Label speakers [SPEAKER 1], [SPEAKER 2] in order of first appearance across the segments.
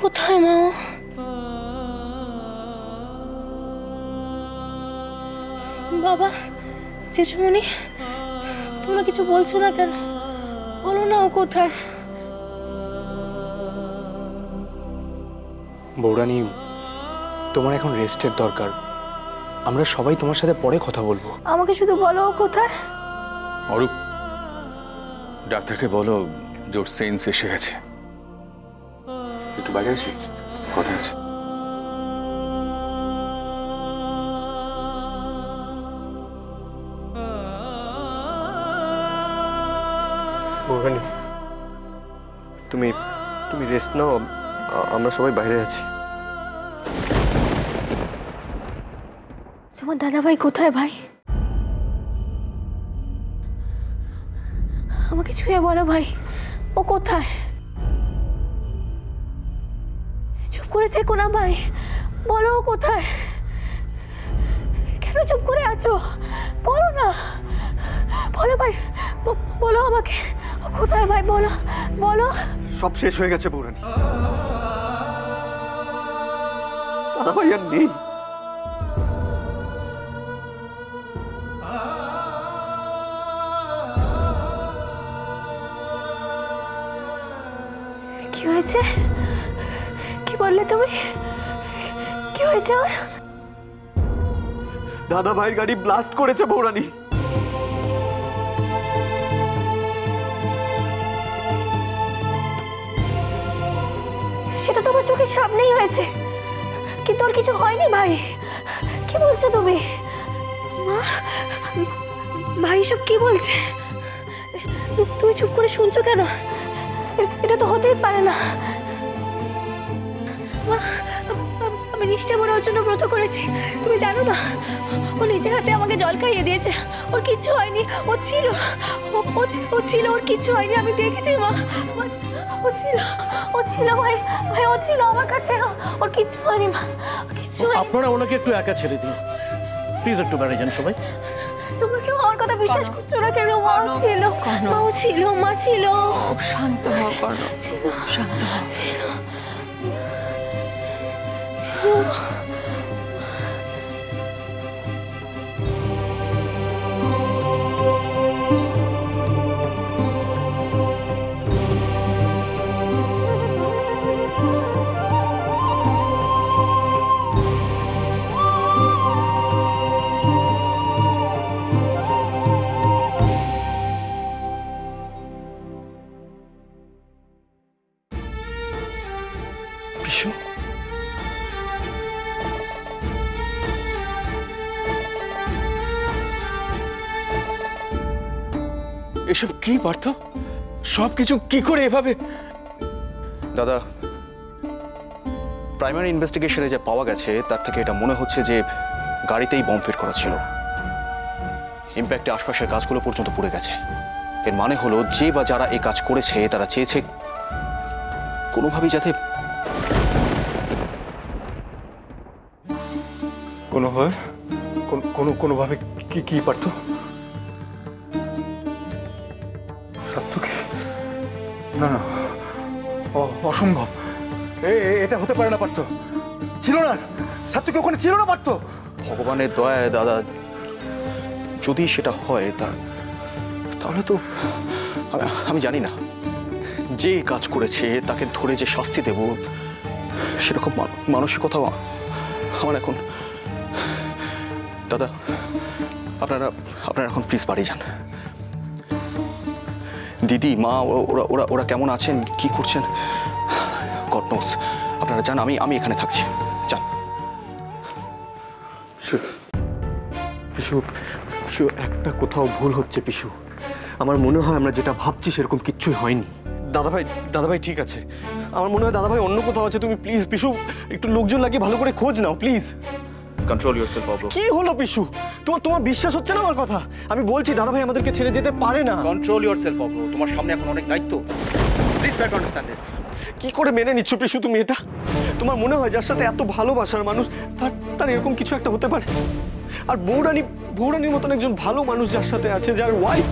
[SPEAKER 1] কোথায় মা? বাবা, জেঠুমনি, তোমরা কিছু বলছো না কেন? বলো না ও কোথায়?
[SPEAKER 2] বৌরানী, তোমার এখন রেস্টের দরকার। আমরা সবাই তোমার সাথে পরে কথা বলবো।
[SPEAKER 1] আমাকে শুধু বলো ও কোথায়।
[SPEAKER 3] অরূপ, ডাক্তারকে বলো যে ওর সেন্স এসে গেছে। একটু বাইরে আসি, কথা আছে।
[SPEAKER 4] বৌরানী, তুমি তুমি রেস্ট নাও, আমরা সবাই বাইরে আছি।
[SPEAKER 1] তোমার দাদা ভাই কোথায় ভাই? আমাকে ছুঁয়ে বলো ভাই, ও কোথায়? চুপ করে থেকো না ভাই, বলো ও কোথায়? কেন চুপ করে আছো? বলো না, বলো ভাই, বলো আমাকে ও কোথায় ভাই, বলো বলো।
[SPEAKER 4] সব শেষ হয়ে গেছে বৌরানী, দাদা ভাই আর নেই।
[SPEAKER 1] কি হয়েছে? কি বললে তুমি? কি হয়েছে ওর?
[SPEAKER 4] দাদা ভাইয়ের গাড়ি ব্লাস্ট করেছে বৌরানী।
[SPEAKER 1] সেটা তোমার চোখের সামনেই হয়েছে, কিন্তু ওর কিছু হয়নি ভাই। কি বলছো তুমি? মা, ভাই সব কি বলছে? তুমি চুপ করে শুনছো কেন? এটা তো হতেই পারে না। মা, আমি নিষ্ঠা করে ওর জন্য ব্রত করেছি, তুমি জানো না? ও নিজে হাতে আমাকে জল খাইয়ে দিয়েছে, ওর কিচ্ছু হয়নি। ও ছিল ওর কিচ্ছু হয়নি, আমি দেখেছি মা। ও ছিল ভাই, ও ছিল আমার কাছে, ওর কিচ্ছু হয়নি মা, কিচ্ছু হয়নি।
[SPEAKER 5] আপনারা ওনাকে একটু একা ছেড়ে দিন প্লিজ, একটু বেড়ে যান সবাই।
[SPEAKER 1] তোমরা কেউ আমার কথা বিশ্বাস করছো না কেন? মা ছিল, মা ছিল।
[SPEAKER 6] শান্ত হও কর্ণ,
[SPEAKER 1] ছিল,
[SPEAKER 6] শান্ত হও।
[SPEAKER 1] ছিল।
[SPEAKER 2] পিসু, এসব কি পার্থ? সবকিছু কি করে এভাবে?
[SPEAKER 7] দাদা, প্রাইমারি ইনভেস্টিগেশনে যা পাওয়া গেছে তার থেকে এটা মনে হচ্ছে যে গাড়িতেই বম্ব ফিট করা ছিল। ইম্প্যাক্টে আশপাশের গাছগুলো পর্যন্ত পুড়ে গেছে। এর মানে হলো যে বা যারা এই কাজ করেছে তারা চেয়েছে কোনোভাবেই যাতে
[SPEAKER 4] কোনোভাবে কি পারত? সাত্তুকে? না না, অসম্ভব, এটা হতে পারে না পারত। ছিল না, সাত্তুকে ওখানে ছিল না পারত।
[SPEAKER 7] ভগবানের দয়ায় দাদা, যদি সেটা হয় তাহলে তো আমি জানি না, যে কাজ করেছে তাকে ধরে যে শাস্তি দেব সেরকম মানসিকতাও আমার এখন। দাদা, আপনারা এখন প্লিজ বাড়ি যান। দিদি, মা, ওরা ওরা কেমন আছেন, কি করছেন গড নোস। আপনারা যান, আমি এখানে থাকছি, যান।
[SPEAKER 4] পিসু, একটা কোথাও ভুল হচ্ছে পিসু। আমার মনে হয় আমরা যেটা ভাবছি সেরকম কিচ্ছুই হয়নি। দাদাভাই ঠিক আছে, আমার মনে হয় দাদাভাই অন্য কোথাও আছে। তুমি প্লিজ পিসু একটু লোকজন লাগিয়ে ভালো করে খোঁজ নাও প্লিজ।
[SPEAKER 7] Control yourself Avro.
[SPEAKER 4] কি হলো পিসু? তোমার বিশ্বাস হচ্ছে না আমার কথা? আমি বলছি দাদাভাই আমাদেরকে ছেড়ে যেতে পারে না।
[SPEAKER 7] কন্ট্রোল ইয়োরসেলফ অব্রো, তোমার সামনে এখন অনেক দায়িত্ব। Please try to understand this.
[SPEAKER 4] কি করে মেনে নিচ্ছ পিসু তুমি এটা? তোমার মনে হয় যার সাথে এত ভালোবাসার মানুষ তার এরকম কিছু একটা হতে পারে? আর বৌরানীর মতন একজন ভালো মানুষ যার সাথে আছে, যার ওয়াইফ,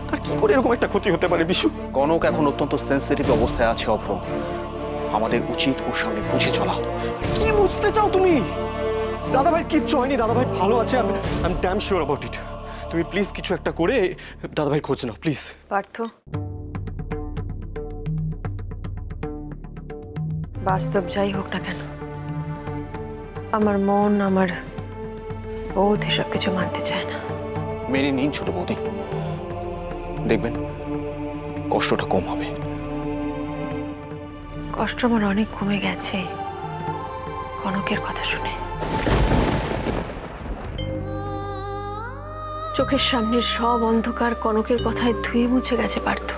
[SPEAKER 4] তার কি করে এরকম একটা ক্ষতি হতে পারে পিসু?
[SPEAKER 7] কনক এখন অত্যন্ত সেন্সিটিভ অবস্থায় আছে অভ্র। আমাদের উচিত ওর সামনে বুঝে চলা।
[SPEAKER 4] কি বুঝতে চাও তুমি? দাদা ভাই কিচ্ছু হয়নি, দাদা ভাই ভালো আছে, I am damn sure about it. তুমি প্লিজ কিছু একটা করে দাদা ভাই খোঁজ নাও প্লিজ।
[SPEAKER 6] পার্থ, বাস্তব যাই হোক না কেন, আমার মন, আমার বোধ এসব কিছু মানতে চায় না।
[SPEAKER 7] মেনে নিন ছোট বৌদি, দেখবেন কষ্টটা কম হবে।
[SPEAKER 6] কষ্ট আমার অনেক কমে গেছে কনকের কথা শুনে। চোখের সামনের সব অন্ধকার কনকের কথায় ধুয়ে মুছে গেছে পার্থ।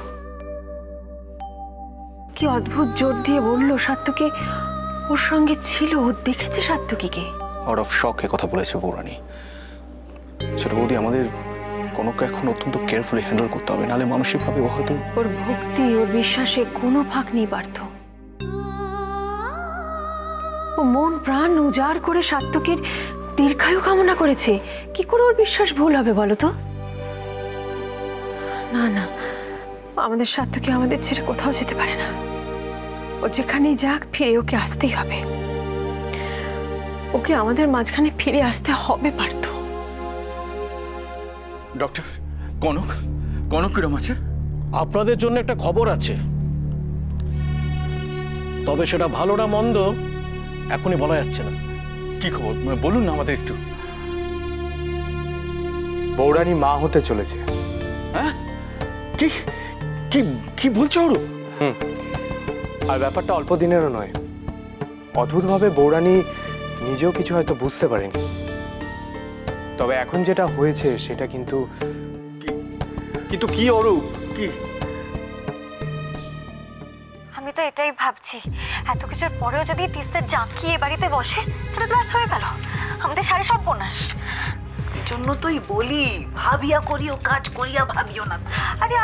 [SPEAKER 6] কি অদ্ভুত জোর দিয়ে বললো সাত্তুকে ওর সঙ্গে ছিল, ও দেখেছে সাত্তুকিকে।
[SPEAKER 7] আউট অফ শক এ কথা বলেছে বৌরানী। ছোট বৌদি, আমাদের কনককে এখন অত্যন্ত কেয়ারফুলি হ্যান্ডেল করতে হবে, নাহলে মানসিকভাবে ও হয়তো।
[SPEAKER 6] ওর ভক্তি, ওর বিশ্বাসে কোনো ফাঁক নেই পার্থ। ও মন প্রাণ উজাড় করে সাত্তুকের দীর্ঘায়ু কামনা করেছে। কি করে ওর বিশ্বাস ভুল হবে বলো তো? না না, আমাদের সাত্তুকি আমাদের ছেড়ে কোথাও যেতে পারে না। ও যেখানেই যাক ফিরে ওকে আসতেই হবে। ওকে আমাদের মাঝখানে ফিরে আসতে হবে পার্থ।
[SPEAKER 3] ডক্টর, কনক কনক কিরম আছে?
[SPEAKER 5] আপনাদের জন্য একটা খবর আছে, তবে সেটা ভালো না মন্দ এখনই বলা যাচ্ছে না।
[SPEAKER 3] কি খবর বলুন না আমাদের একটু।
[SPEAKER 2] বৌরানী মা হতে চলেছে।
[SPEAKER 3] হ্যাঁ? কি কি কি বলছো ওর?
[SPEAKER 2] আর ব্যাপারটা অল্প দিনেরও নয়। অদ্ভুতভাবে বৌরানী নিজেও কিছু হয়তো বুঝতে পারেনি। তবে এখন যেটা হয়েছে সেটা কিন্তু
[SPEAKER 3] কিন্তু কি অরূপ, কি?
[SPEAKER 1] আমি তো এটাই ভাবছি, এত কিছুর পরেও যদি তিস্তা জাঁকিয়ে বাড়িতে বসে তাহলে তো ব্যাস হয়ে গেল, আমাদের সাড়ে সর্বনাশ।
[SPEAKER 8] জন্য তুই বলি ভাবিয়া করিও কাজ করিয়া ভাবিও না। আরে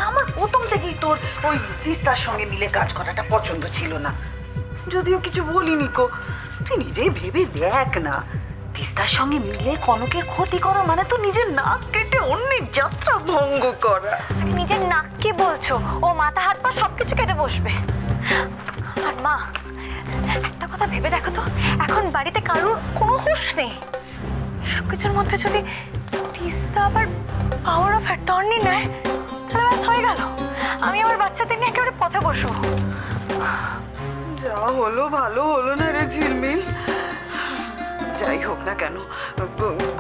[SPEAKER 8] আমার প্রথম থেকেই তোর ওই তিস্তার সঙ্গে মিলে কাজ করাটা পছন্দ ছিল না, যদিও কিছু বলিনি কো। তুই নিজেই ভেবে দেখ না, তিস্তার সঙ্গে মিলে কনকের ক্ষতি করা মানে তো নিজের নাক কেটে অন্যের যাত্রা ভঙ্গ করা।
[SPEAKER 1] নিজের নাককে বলছো, ও মাথা হাত পা সবকিছু কেটে বসবে। আর মা, একটা কথা ভেবে দেখো তো, এখন বাড়িতে কারোর কোনো হুঁশ নেই। সবকিছুর মধ্যে যদি তিস্তা আবার পাওয়ার অফ অ্যাটর্নি নেয় তাহলে ব্যাস হয়ে গেল, আমি আমার বাচ্চাদের নিয়ে একেবারে পথে বসবো।
[SPEAKER 8] যা হলো ভালো হলো না রে ঝিলমিল। যাই হোক না কেন,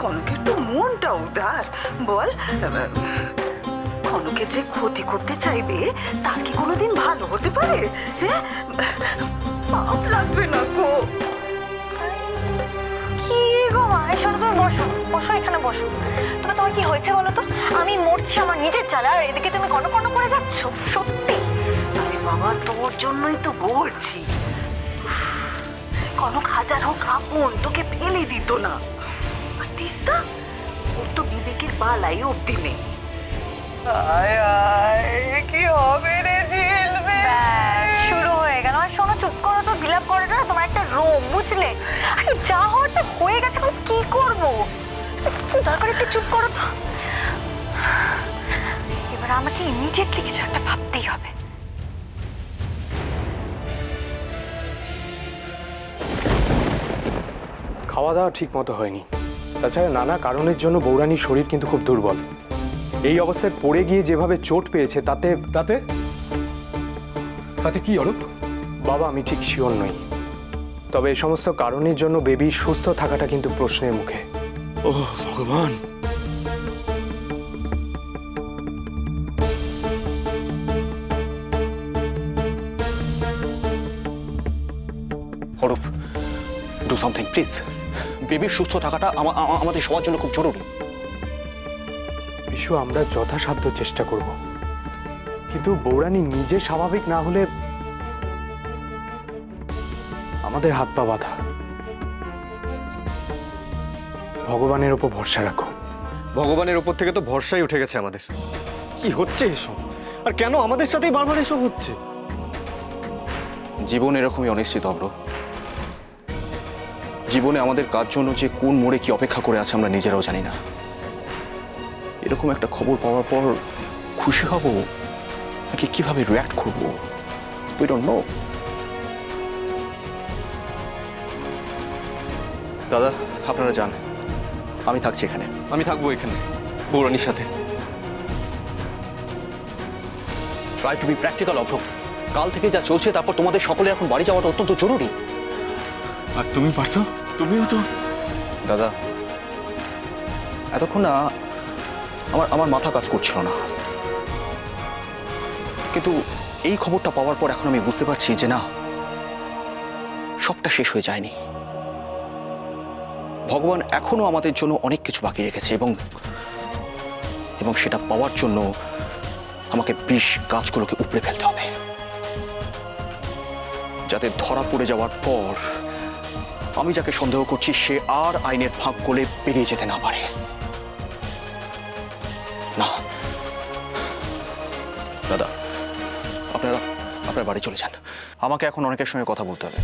[SPEAKER 8] কনকের তো মনটা উদার। বল, কনকের যে ক্ষতি করতে চাইবে তার কি কোনোদিন ভালো হতে পারে? হ্যাঁ, পাপ লাগবে না গো।
[SPEAKER 1] কি গো মা, এই শোনো, তুমি বসো বসো, এখানে বসো। তোমার কি হয়েছে বলো তো? আমি মরছি আমার নিজের জ্বালা, আর এদিকে তুমি কন কন করে যাচ্ছ। সত্যি
[SPEAKER 8] আরে বাবা, তোর জন্যই তো বলছি। কনক হাজার হোক আপন, তোকে ফেলে দিত না। আর তিস্তা, ওর তো বিবেকের বালাই অব্দি নেই। আয় আয়, কি হবে রে ঝিলমিল?
[SPEAKER 1] শুরু হয়ে গেল। আর শোনো, চুপ করো তো, বিলাপ করাটা না তোমার একটা রোগ, বুঝলে? আরে যা হওয়াটা হয়ে গেছে, এখন কি করবো? দরকার একটু চুপ করো তো। এবার আমাকে ইমিডিয়েটলি কিছু একটা ভাবতেই হবে।
[SPEAKER 2] খাওয়া দাওয়া ঠিক মতো হয়নি। তাছাড়া নানা কারণের জন্য বৌরানীর শরীর কিন্তু খুব দুর্বল। এই অবস্থায় পড়ে গিয়ে যেভাবে চোট পেয়েছে তাতে
[SPEAKER 3] তাতে তাতে কি অরূপ?
[SPEAKER 2] বাবা, আমি ঠিক শিওর নই। তবে এই সমস্ত কারণের জন্য বেবির সুস্থ থাকাটা কিন্তু প্রশ্নের মুখে।
[SPEAKER 3] ও ভগবান!
[SPEAKER 7] Arup, do something please. বেবির সুস্থ থাকাটা আমাদের সবার জন্য খুব জরুরি।
[SPEAKER 2] বিশু, আমরা যথাসাধ্য চেষ্টা করব, কিন্তু বৌরানী নিজে স্বাভাবিক না হলে আমাদের হাত পা বাঁধা। ভগবানের ওপর ভরসা রাখো।
[SPEAKER 4] ভগবানের ওপর থেকে তো ভরসাই উঠে গেছে আমাদের। কি হচ্ছে এসব? আর কেন আমাদের সাথেই বারবার এসব হচ্ছে?
[SPEAKER 7] জীবন এরকমই অনিশ্চিত অব্র। জীবনে আমাদের কাজ জন্য যে কোন মোড়ে কি অপেক্ষা করে আছে আমরা নিজেরাও জানি না। এরকম একটা খবর পাওয়ার পর খুশি হব নাকি কিভাবে রিঅ্যাক্ট করব, উই ডোন্ট নো। দাদা আপনারা যান, আমি থাকছি এখানে।
[SPEAKER 4] আমি থাকবো এখানে বৌরানির সাথে।
[SPEAKER 7] ট্রাই টু বি প্র্যাকটিক্যাল অভ্র। কাল থেকে যা চলছে তারপর তোমাদের সকলে এখন বাড়ি যাওয়াটা অত্যন্ত জরুরি।
[SPEAKER 3] আর তুমি পারছো, তুমিও তো।
[SPEAKER 7] দাদা এতক্ষণ না আমার মাথা কাজ করছিল না, কিন্তু এই খবরটা পাওয়ার পর এখন আমি বুঝতে পারছি যে না, সবটা শেষ হয়ে যায়নি। ভগবান এখনো আমাদের জন্য অনেক কিছু বাকি রেখেছে এবং সেটা পাওয়ার জন্য আমাকে বিষ গাছগুলোকে উপড়ে ফেলতে হবে, যাতে ধরা পড়ে যাওয়ার পর আমি যাকে সন্দেহ করছি সে আর আইনের ফাঁক গলে বেরিয়ে যেতে না পারে। না দাদা, আপনারা বাড়ি চলে যান, আমাকে এখন অনেকের সঙ্গে কথা বলতে হবে।